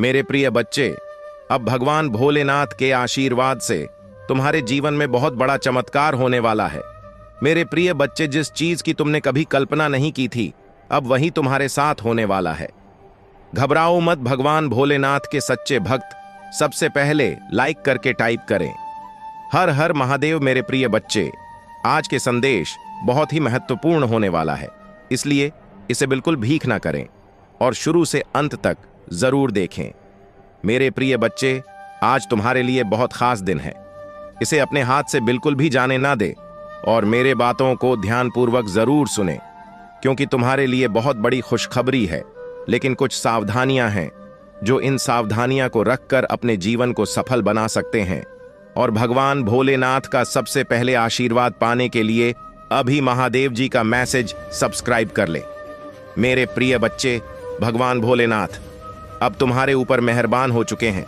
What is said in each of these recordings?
मेरे प्रिय बच्चे, अब भगवान भोलेनाथ के आशीर्वाद से तुम्हारे जीवन में बहुत बड़ा चमत्कार होने वाला है। मेरे प्रिय बच्चे, जिस चीज की तुमने कभी कल्पना नहीं की थी, अब वही तुम्हारे साथ होने वाला है। घबराओ मत, भगवान भोलेनाथ के सच्चे भक्त सबसे पहले लाइक करके टाइप करें, हर हर महादेव। मेरे प्रिय बच्चे, आज के संदेश बहुत ही महत्वपूर्ण होने वाला है, इसलिए इसे बिल्कुल भीख ना करें और शुरू से अंत तक जरूर देखें। मेरे प्रिय बच्चे, आज तुम्हारे लिए बहुत खास दिन है। इसे अपने हाथ से बिल्कुल भी जाने ना दे और मेरे बातों को ध्यानपूर्वक जरूर सुने, क्योंकि तुम्हारे लिए बहुत बड़ी खुशखबरी है। लेकिन कुछ सावधानियां हैं जो इन सावधानियां को रखकर अपने जीवन को सफल बना सकते हैं। और भगवान भोलेनाथ का सबसे पहले आशीर्वाद पाने के लिए अभी महादेव जी का मैसेज सब्सक्राइब कर ले। मेरे प्रिय बच्चे, भगवान भोलेनाथ अब तुम्हारे ऊपर मेहरबान हो चुके हैं,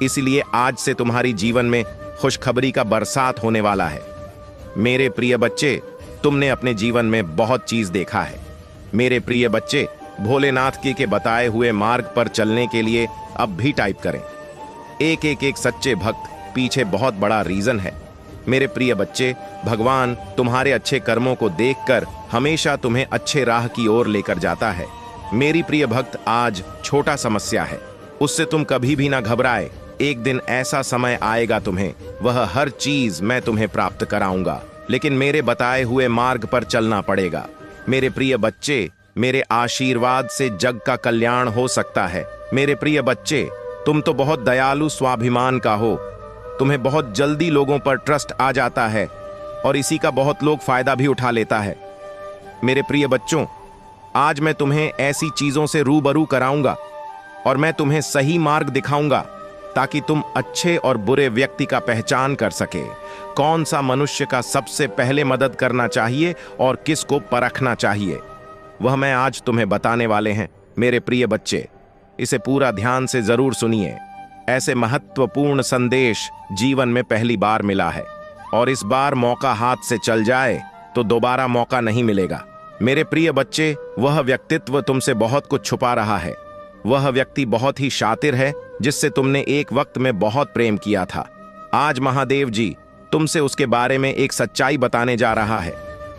इसलिए आज से तुम्हारी जीवन में खुशखबरी का बरसात होने वाला है। मेरे प्रिय बच्चे, तुमने अपने जीवन में बहुत चीज देखा है। मेरे प्रिय बच्चे, भोलेनाथ के बताए हुए मार्ग पर चलने के लिए अब भी टाइप करें। एक सच्चे भक्त पीछे बहुत बड़ा रीजन है। मेरे प्रिय बच्चे, भगवान तुम्हारे अच्छे कर्मों को देखकर हमेशा तुम्हें अच्छे राह की ओर लेकर जाता है। मेरी प्रिय भक्त, आज छोटा समस्या है, उससे तुम कभी भी ना घबराए। एक दिन ऐसा समय आएगा तुम्हें, वह हर चीज मैं तुम्हें प्राप्त कराऊंगा, लेकिन मेरे बताए हुए मार्ग पर चलना पड़ेगा। मेरे प्रिय बच्चे, मेरे आशीर्वाद से जग का कल्याण हो सकता है। मेरे प्रिय बच्चे, तुम तो बहुत दयालु स्वाभिमान का हो, तुम्हें बहुत जल्दी लोगों पर ट्रस्ट आ जाता है और इसी का बहुत लोग फायदा भी उठा लेता है। मेरे प्रिय बच्चों, आज मैं तुम्हें ऐसी चीजों से रूबरू कराऊंगा और मैं तुम्हें सही मार्ग दिखाऊंगा ताकि तुम अच्छे और बुरे व्यक्ति का पहचान कर सके। कौन सा मनुष्य का सबसे पहले मदद करना चाहिए और किसको परखना चाहिए, वह मैं आज तुम्हें बताने वाले हैं। मेरे प्रिय बच्चे, इसे पूरा ध्यान से जरूर सुनिए। ऐसे महत्वपूर्ण संदेश जीवन में पहली बार मिला है और इस बार मौका हाथ से चल जाए तो दोबारा मौका नहीं मिलेगा। मेरे प्रिय बच्चे, वह व्यक्तित्व तुमसे बहुत कुछ छुपा रहा है। वह व्यक्ति बहुत ही शातिर है जिससे तुमने एक वक्त में बहुत प्रेम किया था। आज महादेव जी तुमसे उसके बारे में एक सच्चाई बताने जा रहा है,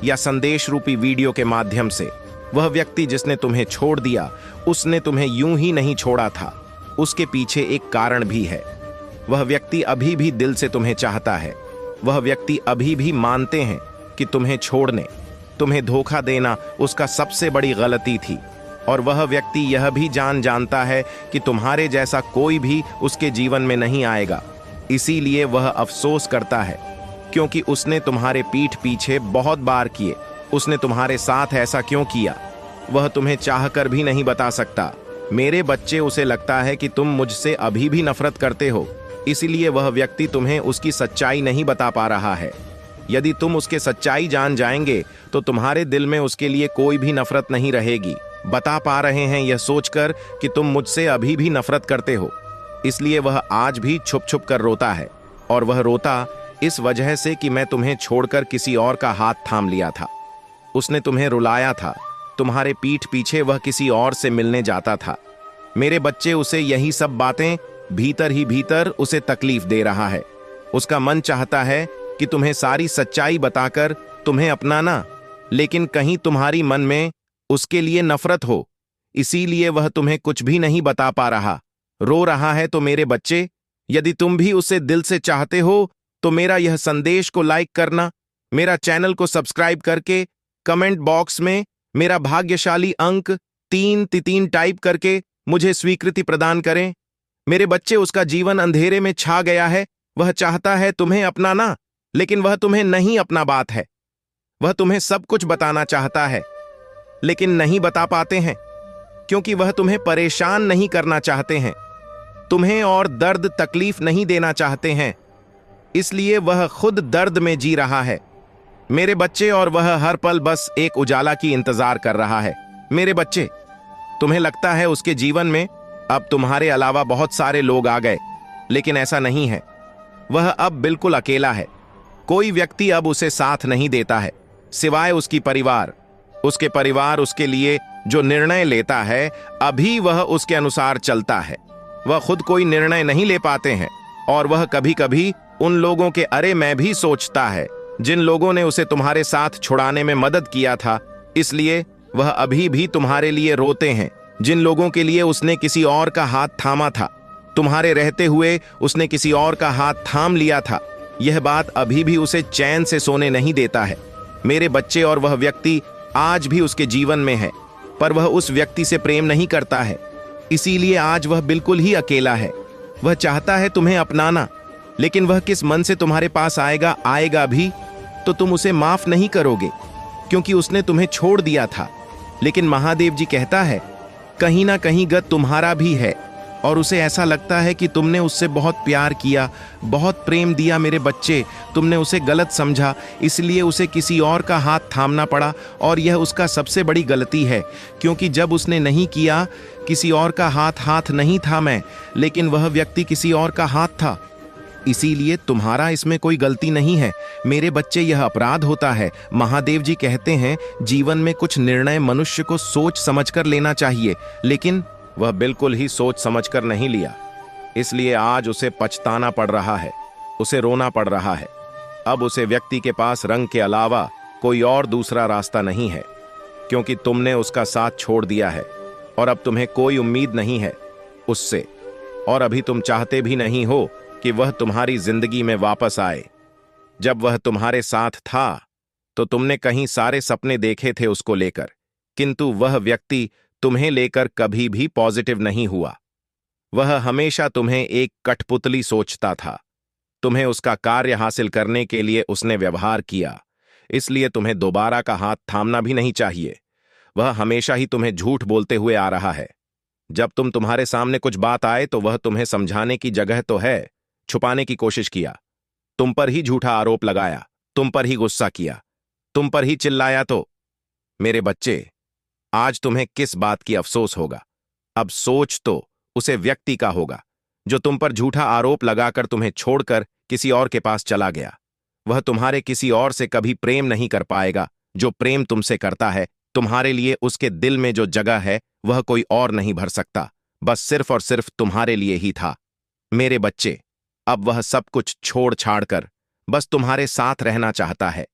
या संदेश रूपी वीडियो के माध्यम से। वह व्यक्ति जिसने तुम्हें छोड़ दिया, उसने तुम्हें यूं ही नहीं छोड़ा था, उसके पीछे एक कारण भी है। वह व्यक्ति अभी भी दिल से तुम्हें चाहता है। वह व्यक्ति अभी भी मानते हैं कि तुम्हें छोड़ने, तुम्हें धोखा देना उसका सबसे बड़ी गलती थी। और वह व्यक्ति यह भी जानता है कि तुम्हारे जैसा कोई भी उसके जीवन में नहीं आएगा। इसीलिए वह अफसोस करता है, क्योंकि उसने तुम्हारे पीठ पीछे बहुत बार किए। उसने तुम्हारे साथ ऐसा क्यों किया, वह तुम्हें चाहकर भी नहीं बता सकता। मेरे बच्चे, उसे लगता है कि तुम मुझसे अभी भी नफरत करते हो, इसीलिए वह व्यक्ति तुम्हें उसकी सच्चाई नहीं बता पा रहा है। यदि तुम उसके सच्चाई जान जाएंगे तो तुम्हारे दिल में उसके लिए कोई भी नफरत नहीं रहेगी। बता पा रहे हैं यह सोचकर कि तुम मुझसे अभी भी नफरत करते हो, इसलिए वह आज भी छुप छुप कर रोता है। और वह रोता इस वजह से कि मैं तुम्हें छोड़कर किसी और का हाथ थाम लिया था। उसने तुम्हें रुलाया था, तुम्हारे पीठ पीछे वह किसी और से मिलने जाता था। मेरे बच्चे, उसे यही सब बातें भीतर ही भीतर उसे तकलीफ दे रहा है। उसका मन चाहता है कि तुम्हें सारी सच्चाई बताकर तुम्हें अपनाना, लेकिन कहीं तुम्हारी मन में उसके लिए नफरत हो, इसीलिए वह तुम्हें कुछ भी नहीं बता पा रहा, रो रहा है। तो मेरे बच्चे, यदि तुम भी उसे दिल से चाहते हो तो मेरा यह संदेश को लाइक करना, मेरा चैनल को सब्सक्राइब करके कमेंट बॉक्स में मेरा भाग्यशाली अंक 333 टाइप करके मुझे स्वीकृति प्रदान करें। मेरे बच्चे, उसका जीवन अंधेरे में छा गया है। वह चाहता है तुम्हें अपनाना, लेकिन वह तुम्हें नहीं अपना बात है। वह तुम्हें सब कुछ बताना चाहता है, लेकिन नहीं बता पाते हैं, क्योंकि वह तुम्हें परेशान नहीं करना चाहते हैं, तुम्हें और दर्द तकलीफ नहीं देना चाहते हैं, इसलिए वह खुद दर्द में जी रहा है। मेरे बच्चे, और वह हर पल बस एक उजाला की इंतजार कर रहा है। मेरे बच्चे, तुम्हें लगता है उसके जीवन में अब तुम्हारे अलावा बहुत सारे लोग आ गए, लेकिन ऐसा नहीं है। वह अब बिल्कुल अकेला है। कोई व्यक्ति अब उसे साथ नहीं देता है, सिवाय उसकी परिवार। उसके परिवार उसके लिए जो निर्णय लेता है, अभी वह उसके अनुसार चलता है। वह खुद कोई निर्णय नहीं ले पाते हैं और वह कभी कभी उन लोगों के अरे मैं भी सोचता है जिन लोगों ने उसे तुम्हारे साथ छुड़ाने में मदद किया था, इसलिए वह अभी भी तुम्हारे लिए रोते हैं। जिन लोगों के लिए उसने किसी और का हाथ थामा था, तुम्हारे रहते हुए उसने किसी और का हाथ थाम लिया था, यह बात अभी भी उसे चैन से सोने नहीं देता है मेरे बच्चे। और वह व्यक्ति आज भी उसके जीवन में है, पर वह उस व्यक्ति से प्रेम नहीं करता है, इसीलिए आज वह बिल्कुल ही अकेला है। वह चाहता है तुम्हें अपनाना, लेकिन वह किस मन से तुम्हारे पास आएगा भी तो तुम उसे माफ नहीं करोगे, क्योंकि उसने तुम्हें छोड़ दिया था। लेकिन महादेव जी कहता है कहीं ना कहीं गत तुम्हारा भी है, और उसे ऐसा लगता है कि तुमने उससे बहुत प्यार किया, बहुत प्रेम दिया मेरे बच्चे। तुमने उसे गलत समझा, इसलिए उसे किसी और का हाथ थामना पड़ा, और यह उसका सबसे बड़ी गलती है, क्योंकि जब उसने नहीं किया, किसी और का हाथ नहीं था मैं, लेकिन वह व्यक्ति किसी और का हाथ था। इसीलिए तुम्हारा इसमें कोई गलती नहीं है मेरे बच्चे, यह अपराध होता है। महादेव जी कहते हैं जीवन में कुछ निर्णय मनुष्य को सोच समझकर लेना चाहिए, लेकिन वह बिल्कुल ही सोच समझकर नहीं लिया, इसलिए आज उसे पछताना पड़ रहा है, उसे रोना पड़ रहा है। अब उसे व्यक्ति के पास रंग के अलावा कोई और दूसरा रास्ता नहीं है, क्योंकि तुमने उसका साथ छोड़ दिया है और अब तुम्हें कोई उम्मीद नहीं है उससे, और अभी तुम चाहते भी नहीं हो कि वह तुम्हारी जिंदगी में वापस आए। जब वह तुम्हारे साथ था तो तुमने कहीं सारे सपने देखे थे उसको लेकर, किंतु वह व्यक्ति तुम्हें लेकर कभी भी पॉजिटिव नहीं हुआ। वह हमेशा तुम्हें एक कठपुतली सोचता था। तुम्हें उसका कार्य हासिल करने के लिए उसने व्यवहार किया, इसलिए तुम्हें दोबारा का हाथ थामना भी नहीं चाहिए। वह हमेशा ही तुम्हें झूठ बोलते हुए आ रहा है। जब तुम्हारे सामने कुछ बात आए तो वह तुम्हें समझाने की जगह तो है छुपाने की कोशिश किया, तुम पर ही झूठा आरोप लगाया, तुम पर ही गुस्सा किया, तुम पर ही चिल्लाया। तो मेरे बच्चे, आज तुम्हें किस बात की अफसोस होगा? अब सोच तो उसे व्यक्ति का होगा जो तुम पर झूठा आरोप लगाकर तुम्हें छोड़कर किसी और के पास चला गया। वह तुम्हारे किसी और से कभी प्रेम नहीं कर पाएगा जो प्रेम तुमसे करता है। तुम्हारे लिए उसके दिल में जो जगह है वह कोई और नहीं भर सकता, बस सिर्फ और सिर्फ तुम्हारे लिए ही था। मेरे बच्चे, अब वह सब कुछ छोड़ छाड़ कर बस तुम्हारे साथ रहना चाहता है।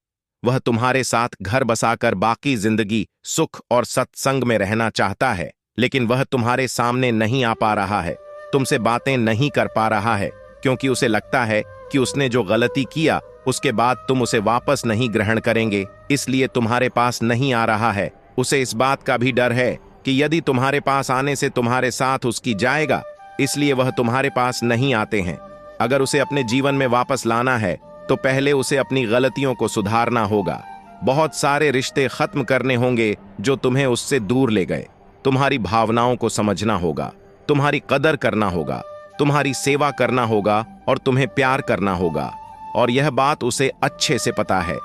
वह तुम्हारे साथ घर बसाकर बाकी जिंदगी सुख और सत्संग में रहना चाहता है, लेकिन वह तुम्हारे सामने नहीं आ पा रहा है, तुमसे बातें नहीं कर पा रहा है, क्योंकि उसे लगता है कि उसने जो गलती किया उसके बाद तुम उसे वापस नहीं ग्रहण करेंगे, इसलिए तुम्हारे पास नहीं आ रहा है। उसे इस बात का भी डर है कि यदि तुम्हारे पास आने से तुम्हारे साथ उसकी जाएगा, इसलिए वह तुम्हारे पास नहीं आते हैं। अगर उसे अपने जीवन में वापस लाना है तो पहले उसे अपनी गलतियों को सुधारना होगा। बहुत सारे रिश्ते खत्म करने होंगे जो तुम्हें उससे दूर ले गए। तुम्हारी भावनाओं को समझना होगा, तुम्हारी कदर करना होगा, तुम्हारी सेवा करना होगा और तुम्हें प्यार करना होगा, और यह बात उसे अच्छे से पता है।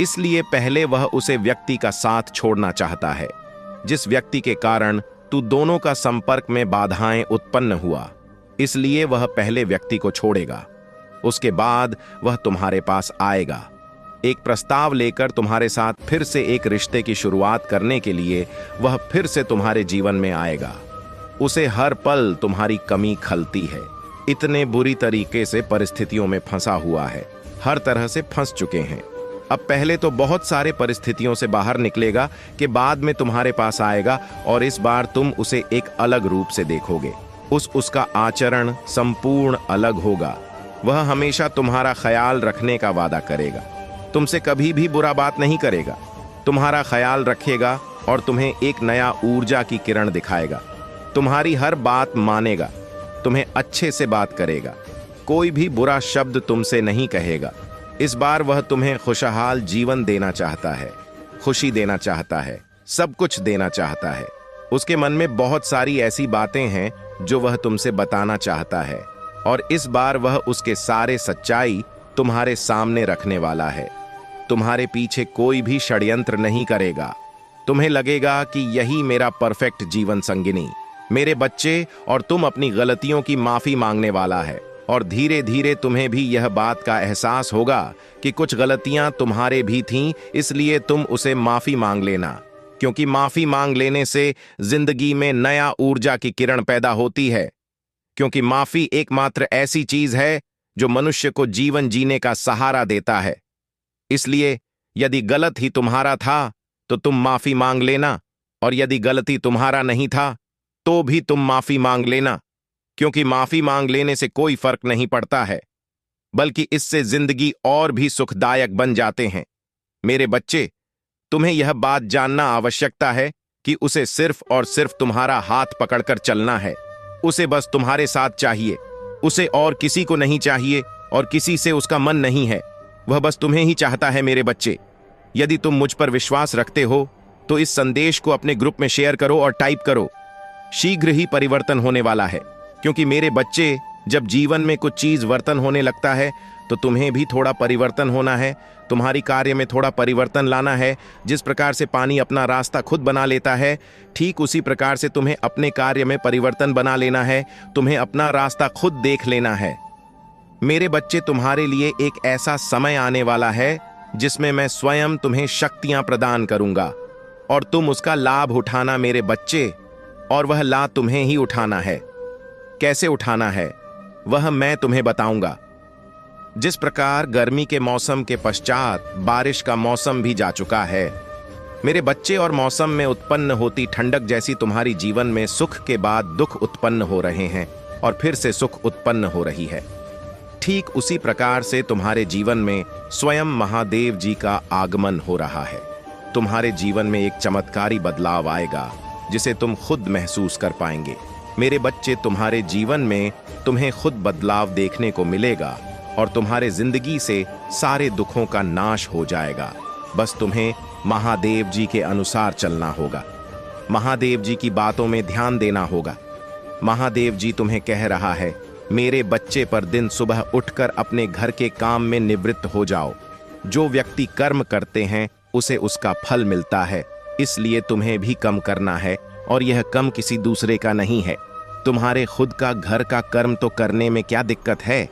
इसलिए पहले वह उसे व्यक्ति का साथ छोड़ना चाहता है जिस व्यक्ति के कारण तू दोनों का संपर्क में बाधाएं उत्पन्न हुआ, इसलिए वह पहले व्यक्ति को छोड़ेगा। उसके बाद वह तुम्हारे पास आएगा एक प्रस्ताव लेकर, तुम्हारे साथ फिर से एक रिश्ते की शुरुआत करने के लिए वह फिर से तुम्हारे जीवन में आएगा। उसे हर पल तुम्हारी कमी खलती है, इतने बुरी तरीके से परिस्थितियों में फंसा हुआ है, हर तरह से फंस चुके हैं। अब पहले तो बहुत सारे परिस्थितियों से बाहर निकलेगा कि बाद में तुम्हारे पास आएगा, और इस बार तुम उसे एक अलग रूप से देखोगे। उसका आचरण संपूर्ण अलग होगा। वह हमेशा तुम्हारा ख्याल रखने का वादा करेगा, तुमसे कभी भी बुरा बात नहीं करेगा, तुम्हारा ख्याल रखेगा और तुम्हें एक नया ऊर्जा की किरण दिखाएगा। तुम्हारी हर बात मानेगा, तुम्हें अच्छे से बात करेगा, कोई भी बुरा शब्द तुमसे नहीं कहेगा। इस बार वह तुम्हें खुशहाल जीवन देना चाहता है, खुशी देना चाहता है, सब कुछ देना चाहता है। उसके मन में बहुत सारी ऐसी बातें हैं जो वह तुमसे बताना चाहता है, और इस बार वह उसके सारे सच्चाई तुम्हारे सामने रखने वाला है। तुम्हारे पीछे कोई भी षड्यंत्र नहीं करेगा। तुम्हें लगेगा कि यही मेरा परफेक्ट जीवन संगिनी, मेरे बच्चे, और तुम अपनी गलतियों की माफी मांगने वाला है। और धीरे धीरे तुम्हें भी यह बात का एहसास होगा कि कुछ गलतियां तुम्हारे भी थीं, इसलिए तुम उसे माफी मांग लेना, क्योंकि माफी मांग लेने से जिंदगी में नया ऊर्जा की किरण पैदा होती है। क्योंकि माफी एकमात्र ऐसी चीज है जो मनुष्य को जीवन जीने का सहारा देता है। इसलिए यदि गलत ही तुम्हारा था तो तुम माफी मांग लेना, और यदि गलती तुम्हारा नहीं था तो भी तुम माफी मांग लेना, क्योंकि माफी मांग लेने से कोई फर्क नहीं पड़ता है, बल्कि इससे जिंदगी और भी सुखदायक बन जाते हैं। मेरे बच्चे, तुम्हें यह बात जानना आवश्यकता है कि उसे सिर्फ और सिर्फ तुम्हारा हाथ पकड़कर चलना है। उसे बस तुम्हारे साथ चाहिए, उसे और किसी को नहीं चाहिए, और किसी से उसका मन नहीं है। वह बस तुम्हें ही चाहता है। मेरे बच्चे, यदि तुम मुझ पर विश्वास रखते हो तो इस संदेश को अपने ग्रुप में शेयर करो और टाइप करो, शीघ्र ही परिवर्तन होने वाला है। क्योंकि मेरे बच्चे, जब जीवन में कुछ चीज वर्तन होने लगता है तो तुम्हें भी थोड़ा परिवर्तन होना है। तुम्हारी कार्य में थोड़ा परिवर्तन लाना है। जिस प्रकार से पानी अपना रास्ता खुद बना लेता है, ठीक उसी प्रकार से तुम्हें अपने कार्य में परिवर्तन बना लेना है। तुम्हें अपना रास्ता खुद देख लेना है। मेरे बच्चे, तुम्हारे लिए एक ऐसा समय आने वाला है जिसमें मैं स्वयं तुम्हें शक्तियां प्रदान करूंगा, और तुम उसका लाभ उठाना मेरे बच्चे। और वह लाभ तुम्हें ही उठाना है। कैसे उठाना है वह मैं तुम्हें बताऊंगा। जिस प्रकार गर्मी के मौसम के पश्चात बारिश का मौसम भी जा चुका है, मेरे बच्चे, और मौसम में उत्पन्न होती ठंडक जैसी तुम्हारी जीवन में सुख के बाद दुख उत्पन्न हो रहे हैं, और फिर से सुख उत्पन्न हो रही है। ठीक उसी प्रकार से तुम्हारे जीवन में स्वयं महादेव जी का आगमन हो रहा है। तुम्हारे जीवन में एक चमत्कारी बदलाव आएगा जिसे तुम खुद महसूस कर पाएंगे। मेरे बच्चे, तुम्हारे जीवन में तुम्हें खुद बदलाव देखने को मिलेगा, और तुम्हारे जिंदगी से सारे दुखों का नाश हो जाएगा। बस तुम्हें महादेव जी के अनुसार चलना होगा। महादेव जी की बातों में ध्यान देना होगा। महादेव जी तुम्हें कह रहा है, मेरे बच्चे, पर दिन सुबह उठकर अपने घर के काम में निवृत्त हो जाओ। जो व्यक्ति कर्म करते हैं उसे उसका फल मिलता है, इसलिए तुम्हें भी कम करना है, और यह कम किसी दूसरे का नहीं है। तुम्हारे खुद का घर का कर्म तो करने में क्या दिक्कत है।